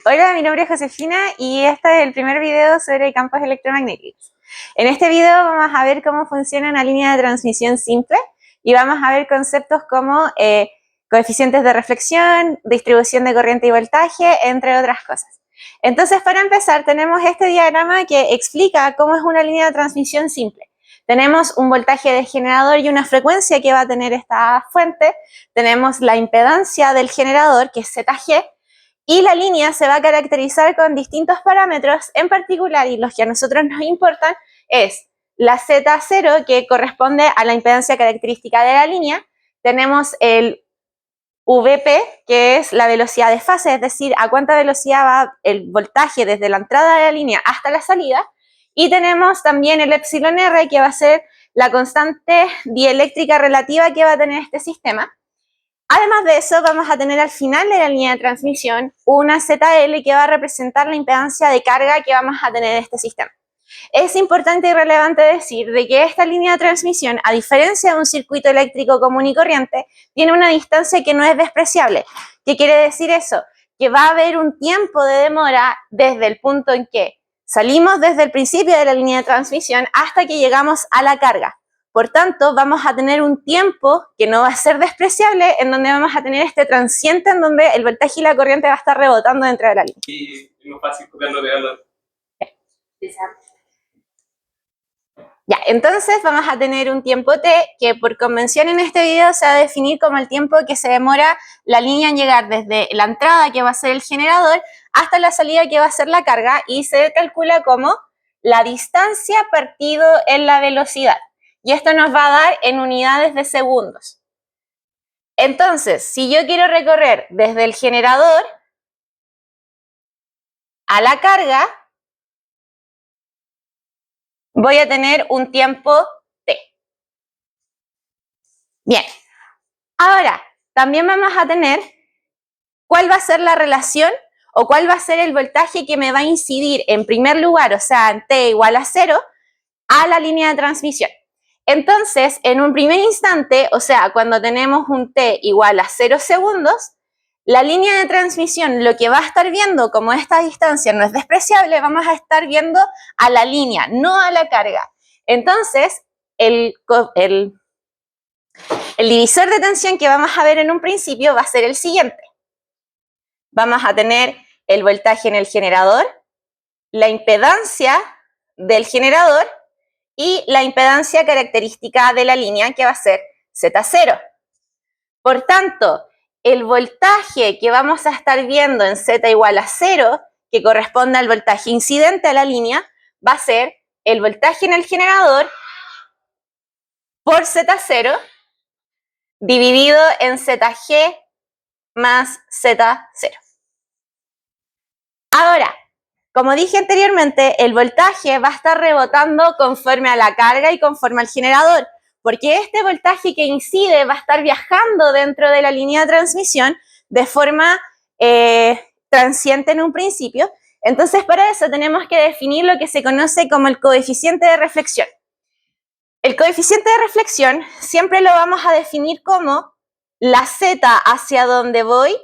Hola, mi nombre es Josefina y este es el primer video sobre campos electromagnéticos. En este video vamos a ver cómo funciona una línea de transmisión simple y vamos a ver conceptos como coeficientes de reflexión, distribución de corriente y voltaje, entre otras cosas. Entonces, para empezar, tenemos este diagrama que explica cómo es una línea de transmisión simple. Tenemos un voltaje del generador y una frecuencia que va a tener esta fuente. Tenemos la impedancia del generador, que es ZG, y la línea se va a caracterizar con distintos parámetros, en particular, y los que a nosotros nos importan, es la Z0, que corresponde a la impedancia característica de la línea. Tenemos el VP, que es la velocidad de fase, es decir, a cuánta velocidad va el voltaje desde la entrada de la línea hasta la salida. Y tenemos también el εr, que va a ser la constante dieléctrica relativa que va a tener este sistema. Además de eso, vamos a tener al final de la línea de transmisión una ZL que va a representar la impedancia de carga que vamos a tener en este sistema. Es importante y relevante decir de que esta línea de transmisión, a diferencia de un circuito eléctrico común y corriente, tiene una distancia que no es despreciable. ¿Qué quiere decir eso? Que va a haber un tiempo de demora desde el punto en que salimos desde el principio de la línea de transmisión hasta que llegamos a la carga. Por tanto, vamos a tener un tiempo que no va a ser despreciable, en donde vamos a tener este transiente en donde el voltaje y la corriente va a estar rebotando dentro de la línea. Y es más fácil copiarlo, pegarlo. Exacto. Ya, entonces vamos a tener un tiempo t que por convención en este video se va a definir como el tiempo que se demora la línea en llegar desde la entrada, que va a ser el generador, hasta la salida, que va a ser la carga, y se calcula como la distancia partido en la velocidad. Y esto nos va a dar en unidades de segundos. Entonces, si yo quiero recorrer desde el generador a la carga, voy a tener un tiempo t. Bien, ahora también vamos a tener cuál va a ser la relación o cuál va a ser el voltaje que me va a incidir en primer lugar, o sea, en t igual a 0, a la línea de transmisión. Entonces, en un primer instante, o sea, cuando tenemos un t igual a 0 segundos, la línea de transmisión lo que va a estar viendo, como esta distancia no es despreciable, vamos a estar viendo a la línea, no a la carga. Entonces, el divisor de tensión que vamos a ver en un principio va a ser el siguiente. Vamos a tener el voltaje en el generador, la impedancia del generador y la impedancia característica de la línea, que va a ser Z0. Por tanto, el voltaje que vamos a estar viendo en Z igual a 0, que corresponde al voltaje incidente a la línea, va a ser el voltaje en el generador por Z0 dividido en ZG más Z0. Ahora, como dije anteriormente, el voltaje va a estar rebotando conforme a la carga y conforme al generador, porque este voltaje que incide va a estar viajando dentro de la línea de transmisión de forma transiente en un principio. Entonces, para eso tenemos que definir lo que se conoce como el coeficiente de reflexión. El coeficiente de reflexión siempre lo vamos a definir como la z hacia donde voy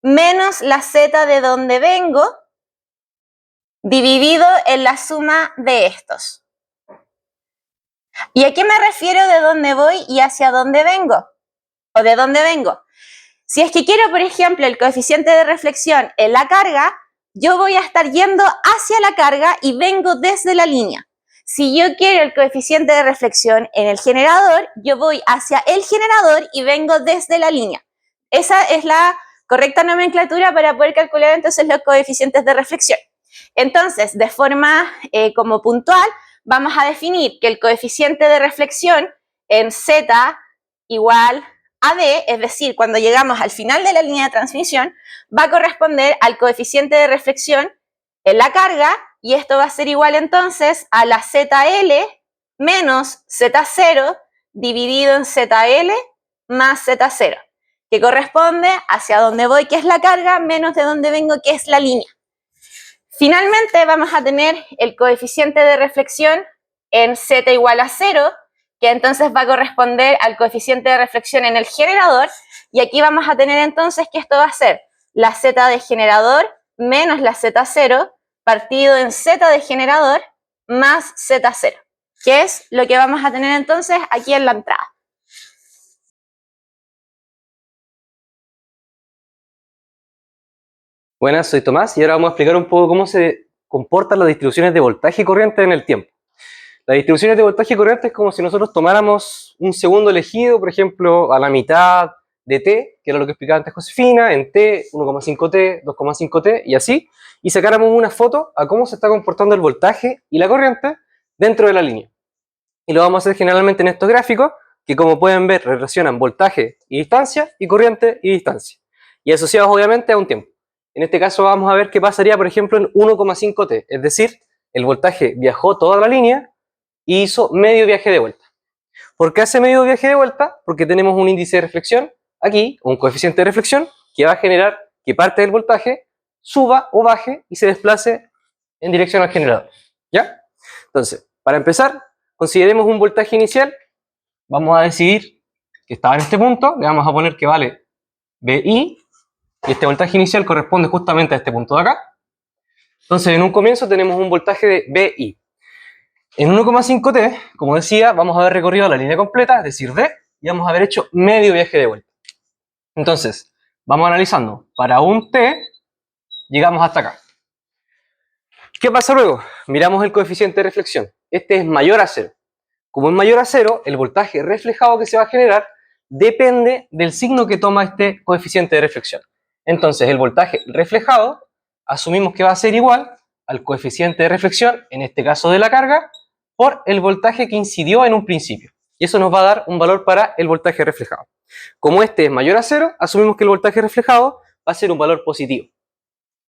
menos la z de donde vengo, dividido en la suma de estos. ¿Y a qué me refiero de dónde voy y hacia dónde vengo? ¿O de dónde vengo? Si es que quiero, por ejemplo, el coeficiente de reflexión en la carga, yo voy a estar yendo hacia la carga y vengo desde la línea. Si yo quiero el coeficiente de reflexión en el generador, yo voy hacia el generador y vengo desde la línea. Esa es la correcta nomenclatura para poder calcular entonces los coeficientes de reflexión. Entonces, de forma como puntual, vamos a definir que el coeficiente de reflexión en Z igual a D, es decir, cuando llegamos al final de la línea de transmisión, va a corresponder al coeficiente de reflexión en la carga, y esto va a ser igual entonces a la ZL menos Z0 dividido en ZL más Z0, que corresponde hacia donde voy, que es la carga, menos de donde vengo, que es la línea. Finalmente vamos a tener el coeficiente de reflexión en Z igual a 0, que entonces va a corresponder al coeficiente de reflexión en el generador, y aquí vamos a tener entonces que esto va a ser la Z de generador menos la Z0 partido en Z de generador más Z0, que es lo que vamos a tener entonces aquí en la entrada. Buenas, soy Tomás y ahora vamos a explicar un poco cómo se comportan las distribuciones de voltaje y corriente en el tiempo. Las distribuciones de voltaje y corriente es como si nosotros tomáramos un segundo elegido, por ejemplo, a la mitad de t, que era lo que explicaba antes Josefina, en t, 1,5t, 2,5t y así, y sacáramos una foto a cómo se está comportando el voltaje y la corriente dentro de la línea. Y lo vamos a hacer generalmente en estos gráficos, que como pueden ver relacionan voltaje y distancia y corriente y distancia, y asociados obviamente a un tiempo. En este caso vamos a ver qué pasaría, por ejemplo, en 1,5t, es decir, el voltaje viajó toda la línea y hizo medio viaje de vuelta. ¿Por qué hace medio viaje de vuelta? Porque tenemos un índice de reflexión aquí, un coeficiente de reflexión, que va a generar que parte del voltaje suba o baje y se desplace en dirección al generador. ¿Ya? Entonces, para empezar, consideremos un voltaje inicial. Vamos a decidir que estaba en este punto, le vamos a poner que vale BI, y este voltaje inicial corresponde justamente a este punto de acá. Entonces, en un comienzo tenemos un voltaje de BI. En 1,5t, como decía, vamos a haber recorrido la línea completa, es decir, D, y vamos a haber hecho medio viaje de vuelta. Entonces, vamos analizando. Para un t, llegamos hasta acá. ¿Qué pasa luego? Miramos el coeficiente de reflexión. Este es mayor a 0. Como es mayor a 0, el voltaje reflejado que se va a generar depende del signo que toma este coeficiente de reflexión. Entonces, el voltaje reflejado, asumimos que va a ser igual al coeficiente de reflexión, en este caso de la carga, por el voltaje que incidió en un principio. Y eso nos va a dar un valor para el voltaje reflejado. Como este es mayor a 0, asumimos que el voltaje reflejado va a ser un valor positivo.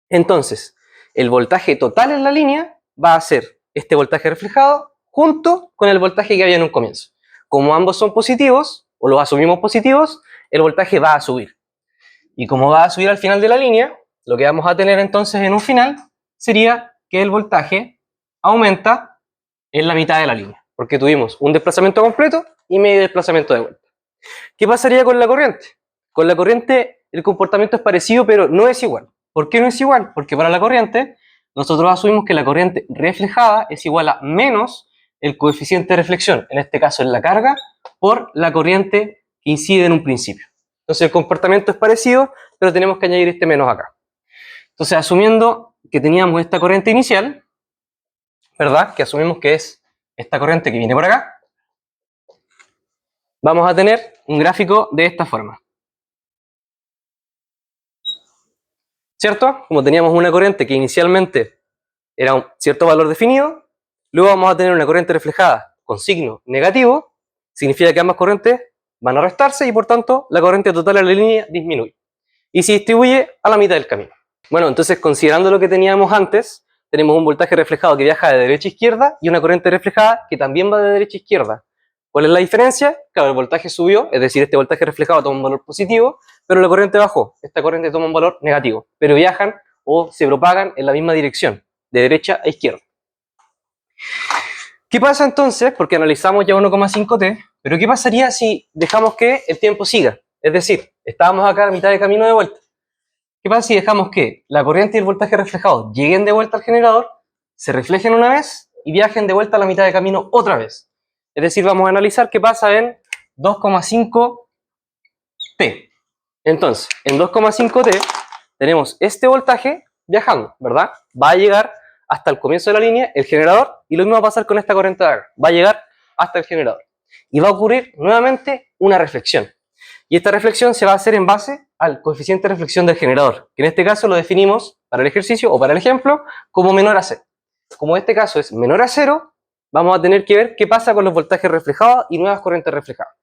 Entonces, el voltaje total en la línea va a ser este voltaje reflejado junto con el voltaje que había en un comienzo. Como ambos son positivos, o los asumimos positivos, el voltaje va a subir. Y como va a subir al final de la línea, lo que vamos a tener entonces en un final sería que el voltaje aumenta en la mitad de la línea, porque tuvimos un desplazamiento completo y medio desplazamiento de vuelta. ¿Qué pasaría con la corriente? Con la corriente el comportamiento es parecido, pero no es igual. ¿Por qué no es igual? Porque para la corriente nosotros asumimos que la corriente reflejada es igual a menos el coeficiente de reflexión, en este caso en la carga, por la corriente que incide en un principio. Entonces el comportamiento es parecido, pero tenemos que añadir este menos acá. Entonces, asumiendo que teníamos esta corriente inicial, ¿verdad? Que asumimos que es esta corriente que viene por acá, vamos a tener un gráfico de esta forma. ¿Cierto? Como teníamos una corriente que inicialmente era un cierto valor definido, luego vamos a tener una corriente reflejada con signo negativo, significa que ambas corrientes van a restarse y por tanto la corriente total de la línea disminuye y se distribuye a la mitad del camino. Bueno, entonces considerando lo que teníamos antes, tenemos un voltaje reflejado que viaja de derecha a izquierda y una corriente reflejada que también va de derecha a izquierda. ¿Cuál es la diferencia? Claro, el voltaje subió, es decir, este voltaje reflejado toma un valor positivo, pero la corriente bajó, esta corriente toma un valor negativo, pero viajan o se propagan en la misma dirección, de derecha a izquierda. ¿Qué pasa entonces? Porque analizamos ya 1,5t, pero ¿qué pasaría si dejamos que el tiempo siga? Es decir, estábamos acá a mitad de camino de vuelta. ¿Qué pasa si dejamos que la corriente y el voltaje reflejado lleguen de vuelta al generador, se reflejen una vez y viajen de vuelta a la mitad de camino otra vez? Es decir, vamos a analizar qué pasa en 2,5t. Entonces, en 2,5t tenemos este voltaje viajando, ¿verdad? Va a llegar hasta el comienzo de la línea, el generador, y lo mismo va a pasar con esta corriente de acá. Va a llegar hasta el generador. Y va a ocurrir nuevamente una reflexión. Y esta reflexión se va a hacer en base al coeficiente de reflexión del generador, que en este caso lo definimos para el ejercicio o para el ejemplo como menor a 0. Como este caso es menor a 0, vamos a tener que ver qué pasa con los voltajes reflejados y nuevas corrientes reflejadas.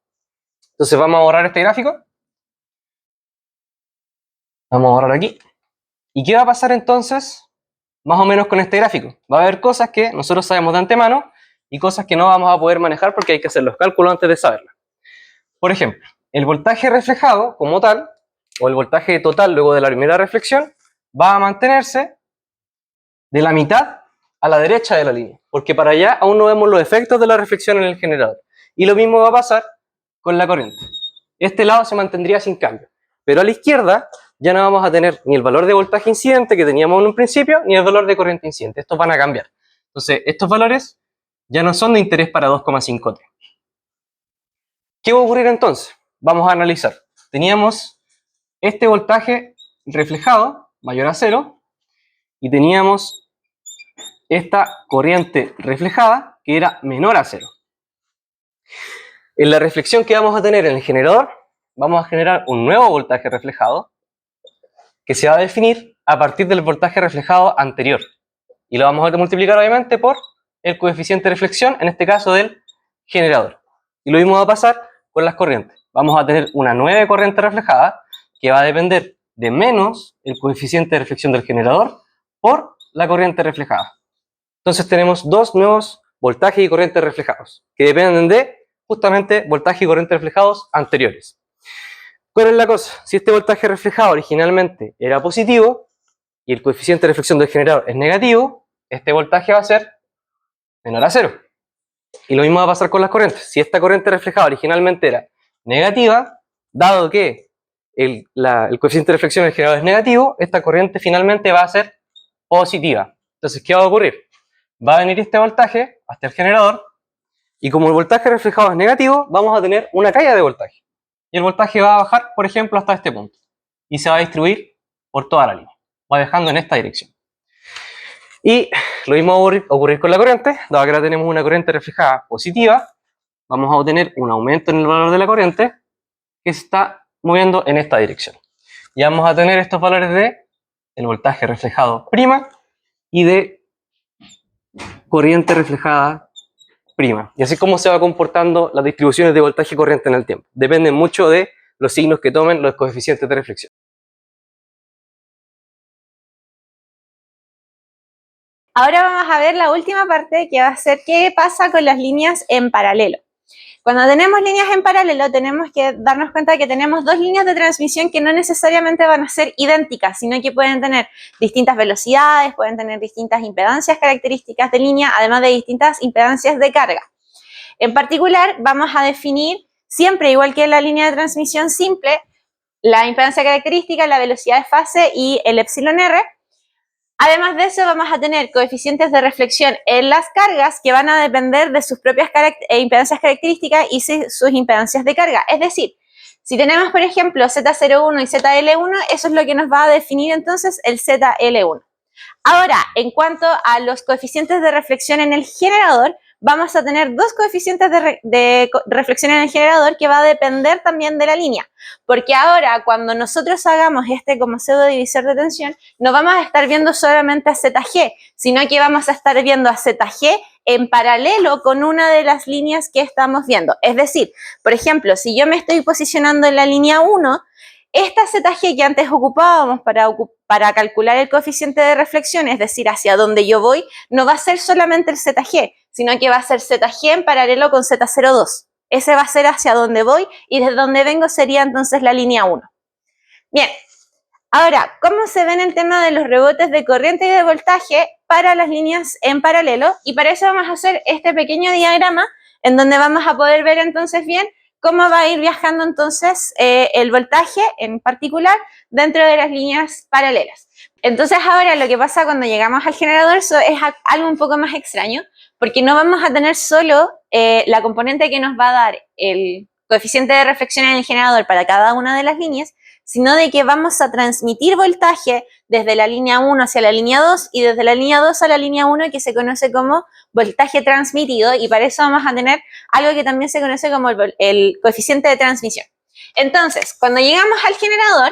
Entonces vamos a borrar este gráfico. Vamos a borrar aquí. ¿Y qué va a pasar entonces más o menos con este gráfico? Va a haber cosas que nosotros sabemos de antemano y cosas que no vamos a poder manejar porque hay que hacer los cálculos antes de saberlas. Por ejemplo, el voltaje reflejado como tal, o el voltaje total luego de la primera reflexión, va a mantenerse de la mitad a la derecha de la línea, porque para allá aún no vemos los efectos de la reflexión en el generador. Y lo mismo va a pasar con la corriente. Este lado se mantendría sin cambio, pero a la izquierda ya no vamos a tener ni el valor de voltaje incidente que teníamos en un principio, ni el valor de corriente incidente. Estos van a cambiar. Entonces, estos valores ya no son de interés para 2,5T. ¿Qué va a ocurrir entonces? Vamos a analizar. Teníamos este voltaje reflejado, mayor a 0, y teníamos esta corriente reflejada, que era menor a 0. En la reflexión que vamos a tener en el generador, vamos a generar un nuevo voltaje reflejado, que se va a definir a partir del voltaje reflejado anterior. Y lo vamos a multiplicar obviamente por el coeficiente de reflexión, en este caso del generador. Y lo mismo va a pasar con las corrientes. Vamos a tener una nueva corriente reflejada que va a depender de menos el coeficiente de reflexión del generador por la corriente reflejada. Entonces tenemos dos nuevos voltajes y corrientes reflejados que dependen de justamente voltaje y corriente reflejados anteriores. ¿Cuál es la cosa? Si este voltaje reflejado originalmente era positivo y el coeficiente de reflexión del generador es negativo, este voltaje va a ser menor a 0. Y lo mismo va a pasar con las corrientes. Si esta corriente reflejada originalmente era negativa, dado que el coeficiente de reflexión del generador es negativo, esta corriente finalmente va a ser positiva. Entonces, ¿qué va a ocurrir? Va a venir este voltaje hasta el generador, y como el voltaje reflejado es negativo, vamos a tener una caída de voltaje. Y el voltaje va a bajar, por ejemplo, hasta este punto. Y se va a distribuir por toda la línea. Va dejando en esta dirección. Y lo mismo va a ocurrir con la corriente. Dado que ahora tenemos una corriente reflejada positiva, vamos a obtener un aumento en el valor de la corriente que se está moviendo en esta dirección. Y vamos a tener estos valores de el voltaje reflejado prima y de corriente reflejada prima. Y así es como se va comportando las distribuciones de voltaje y corriente en el tiempo. Dependen mucho de los signos que tomen los coeficientes de reflexión. Ahora vamos a ver la última parte, que va a ser qué pasa con las líneas en paralelo. Cuando tenemos líneas en paralelo, tenemos que darnos cuenta de que tenemos dos líneas de transmisión que no necesariamente van a ser idénticas, sino que pueden tener distintas velocidades, pueden tener distintas impedancias características de línea, además de distintas impedancias de carga. En particular, vamos a definir siempre, igual que en la línea de transmisión simple, la impedancia característica, la velocidad de fase y el epsilon R. Además de eso, vamos a tener coeficientes de reflexión en las cargas que van a depender de sus propias impedancias características y sus impedancias de carga. Es decir, si tenemos, por ejemplo, Z01 y ZL1, eso es lo que nos va a definir entonces el ZL1. Ahora, en cuanto a los coeficientes de reflexión en el generador, vamos a tener dos coeficientes de reflexión en el generador que va a depender también de la línea. Porque ahora, cuando nosotros hagamos este como pseudo divisor de tensión, no vamos a estar viendo solamente a ZG, sino que vamos a estar viendo a ZG en paralelo con una de las líneas que estamos viendo. Es decir, por ejemplo, si yo me estoy posicionando en la línea 1, esta ZG que antes ocupábamos para calcular el coeficiente de reflexión, es decir, hacia donde yo voy, no va a ser solamente el ZG, sino que va a ser ZG en paralelo con Z02. Ese va a ser hacia donde voy y desde donde vengo sería entonces la línea 1. Bien, ahora, ¿cómo se ve en el tema de los rebotes de corriente y de voltaje para las líneas en paralelo? Y para eso vamos a hacer este pequeño diagrama en donde vamos a poder ver entonces bien cómo va a ir viajando entonces el voltaje en particular dentro de las líneas paralelas. Entonces ahora lo que pasa cuando llegamos al generador es algo un poco más extraño, porque no vamos a tener solo la componente que nos va a dar el coeficiente de reflexión en el generador para cada una de las líneas, sino de que vamos a transmitir voltaje desde la línea 1 hacia la línea 2 y desde la línea 2 a la línea 1, que se conoce como voltaje transmitido, y para eso vamos a tener algo que también se conoce como el coeficiente de transmisión. Entonces, cuando llegamos al generador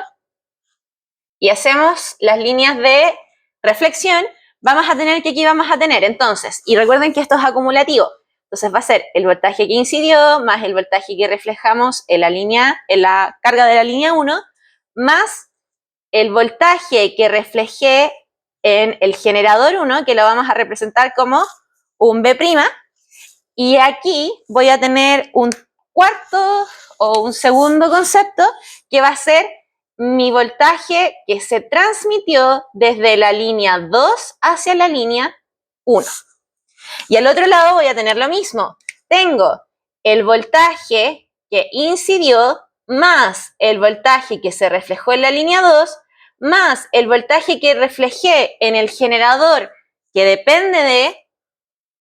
y hacemos las líneas de reflexión, vamos a tener que aquí vamos a tener entonces, y recuerden que esto es acumulativo, entonces va a ser el voltaje que incidió más el voltaje que reflejamos en la carga de la línea 1, más el voltaje que reflejé en el generador 1, que lo vamos a representar como un B', y aquí voy a tener un cuarto o un segundo concepto que va a ser mi voltaje que se transmitió desde la línea 2 hacia la línea 1. Y al otro lado voy a tener lo mismo. Tengo el voltaje que incidió más el voltaje que se reflejó en la línea 2, más el voltaje que reflejé en el generador que depende de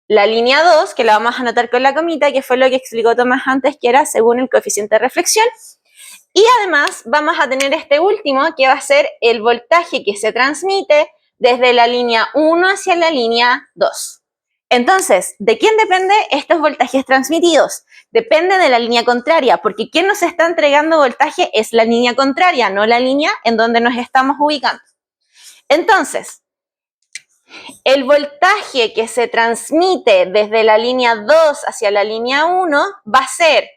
la línea 2, que la vamos a anotar con la comita, que fue lo que explicó Tomás antes, que era según el coeficiente de reflexión. Y además vamos a tener este último, que va a ser el voltaje que se transmite desde la línea 1 hacia la línea 2. Entonces, ¿de quién depende estos voltajes transmitidos? Depende de la línea contraria, porque quien nos está entregando voltaje es la línea contraria, no la línea en donde nos estamos ubicando. Entonces, el voltaje que se transmite desde la línea 2 hacia la línea 1 va a ser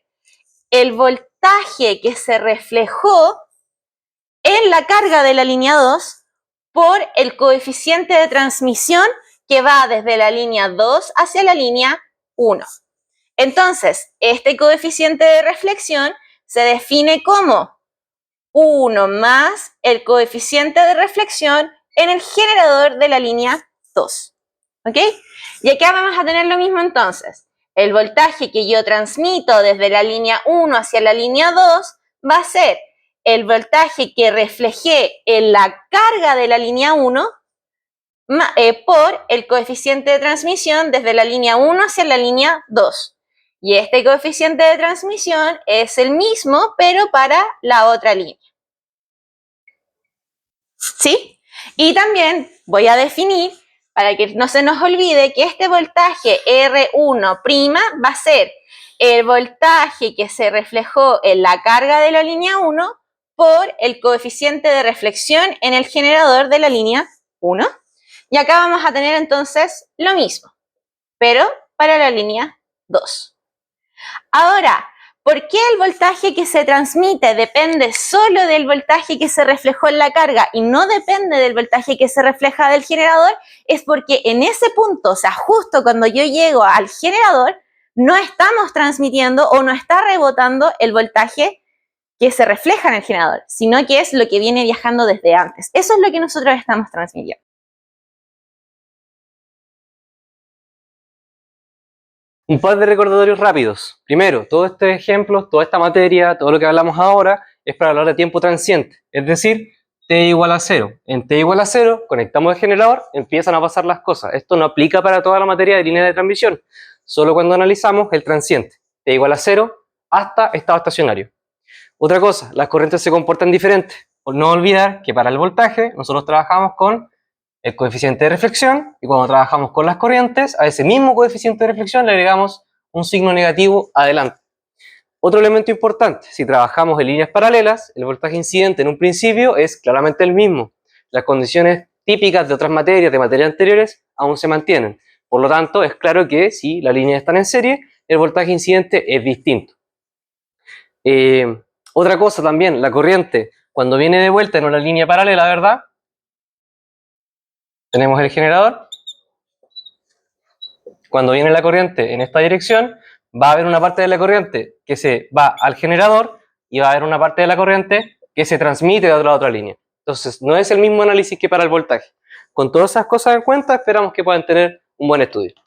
el voltaje que se reflejó en la carga de la línea 2 por el coeficiente de transmisión que va desde la línea 2 hacia la línea 1. Entonces, este coeficiente de reflexión se define como 1 más el coeficiente de reflexión en el generador de la línea 2. ¿Ok? Y acá vamos a tener lo mismo entonces. El voltaje que yo transmito desde la línea 1 hacia la línea 2 va a ser el voltaje que reflejé en la carga de la línea 1 por el coeficiente de transmisión desde la línea 1 hacia la línea 2. Y este coeficiente de transmisión es el mismo, pero para la otra línea. ¿Sí? Y también voy a definir, para que no se nos olvide, que este voltaje R1' va a ser el voltaje que se reflejó en la carga de la línea 1 por el coeficiente de reflexión en el generador de la línea 1. Y acá vamos a tener entonces lo mismo, pero para la línea 2. Ahora, ¿por qué el voltaje que se transmite depende solo del voltaje que se reflejó en la carga y no depende del voltaje que se refleja del generador? Es porque en ese punto, o sea, justo cuando yo llego al generador, no estamos transmitiendo o no está rebotando el voltaje que se refleja en el generador, sino que es lo que viene viajando desde antes. Eso es lo que nosotros estamos transmitiendo. Un par de recordatorios rápidos. Primero, todos estos ejemplos, toda esta materia, todo lo que hablamos ahora es para hablar de tiempo transiente, es decir, t igual a 0. En t igual a 0, conectamos el generador, empiezan a pasar las cosas. Esto no aplica para toda la materia de línea de transmisión, solo cuando analizamos el transiente, t igual a 0 hasta estado estacionario. Otra cosa, las corrientes se comportan diferentes. Por no olvidar que para el voltaje nosotros trabajamos con el coeficiente de reflexión, y cuando trabajamos con las corrientes, a ese mismo coeficiente de reflexión le agregamos un signo negativo adelante. Otro elemento importante, si trabajamos en líneas paralelas, el voltaje incidente en un principio es claramente el mismo. Las condiciones típicas de otras materias, de materias anteriores, aún se mantienen. Por lo tanto, es claro que si las líneas están en serie, el voltaje incidente es distinto. Otra cosa también, la corriente, cuando viene de vuelta en una línea paralela, ¿verdad? Tenemos el generador. Cuando viene la corriente en esta dirección, va a haber una parte de la corriente que se va al generador y va a haber una parte de la corriente que se transmite de otra línea. Entonces, no es el mismo análisis que para el voltaje. Con todas esas cosas en cuenta, esperamos que puedan tener un buen estudio.